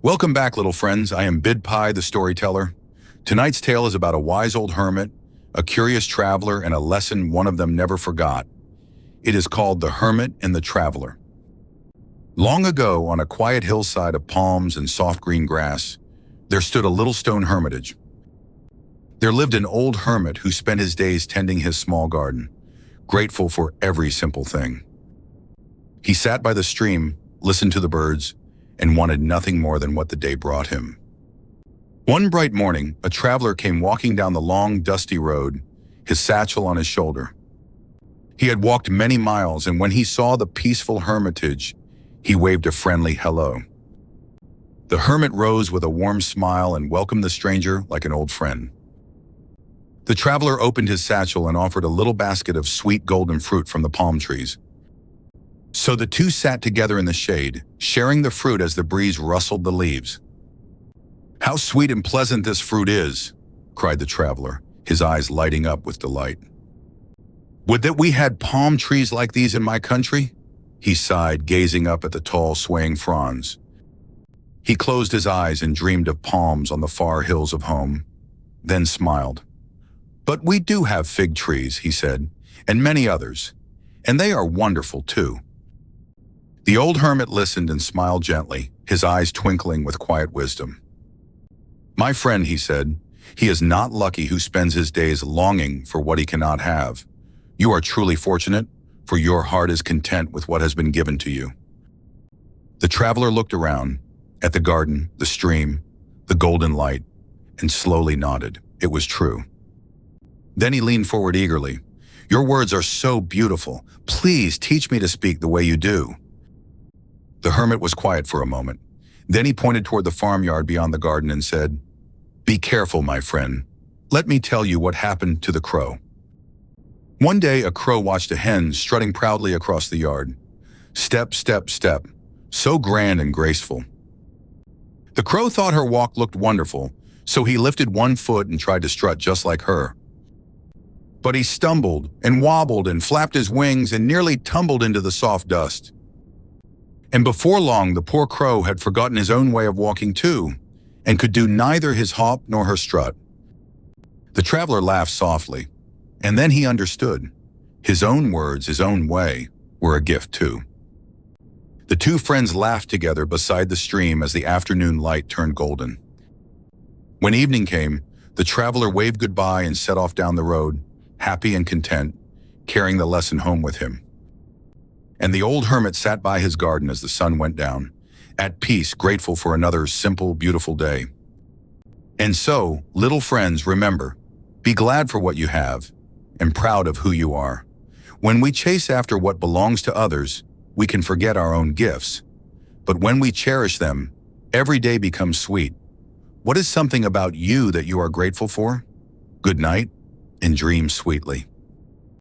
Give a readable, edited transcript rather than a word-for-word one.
Welcome back, little friends. I am Bedtime, the storyteller. Tonight's tale is about a wise old hermit, a curious traveler, and a lesson one of them never forgot. It is called The Hermit and the Traveler. Long ago, on a quiet hillside of palms and soft green grass, there stood a little stone hermitage. There lived an old hermit who spent his days tending his small garden, grateful for every simple thing. He sat by the stream, listened to the birds, and wanted nothing more than what the day brought him. One bright morning, a traveler came walking down the long, dusty road, his satchel on his shoulder. He had walked many miles, and when he saw the peaceful hermitage, he waved a friendly hello. The hermit rose with a warm smile and welcomed the stranger like an old friend. The traveler opened his satchel and offered a little basket of sweet golden fruit from the palm trees. So the two sat together in the shade, sharing the fruit as the breeze rustled the leaves. "How sweet and pleasant this fruit is," cried the traveler, his eyes lighting up with delight. "Would that we had palm trees like these in my country," he sighed, gazing up at the tall, swaying fronds. He closed his eyes and dreamed of palms on the far hills of home, then smiled. "But we do have fig trees," he said, "and many others, and they are wonderful too." The old hermit listened and smiled gently, his eyes twinkling with quiet wisdom. "My friend," he said, "he is not lucky who spends his days longing for what he cannot have. You are truly fortunate, for your heart is content with what has been given to you." The traveler looked around, at the garden, the stream, the golden light, and slowly nodded. It was true. Then he leaned forward eagerly. "Your words are so beautiful. Please teach me to speak the way you do." The hermit was quiet for a moment. Then he pointed toward the farmyard beyond the garden and said, "Be careful, my friend. Let me tell you what happened to the crow." One day, a crow watched a hen strutting proudly across the yard. Step, step, step, so grand and graceful. The crow thought her walk looked wonderful, so he lifted one foot and tried to strut just like her. But he stumbled and wobbled and flapped his wings and nearly tumbled into the soft dust. And before long, the poor crow had forgotten his own way of walking too, and could do neither his hop nor her strut. The traveler laughed softly, and then he understood. His own words, his own way, were a gift too. The two friends laughed together beside the stream as the afternoon light turned golden. When evening came, the traveler waved goodbye and set off down the road, happy and content, carrying the lesson home with him. And the old hermit sat by his garden as the sun went down, at peace, grateful for another simple, beautiful day. And so, little friends, remember, be glad for what you have, and proud of who you are. When we chase after what belongs to others, we can forget our own gifts. But when we cherish them, every day becomes sweet. What is something about you that you are grateful for? Good night, and dream sweetly.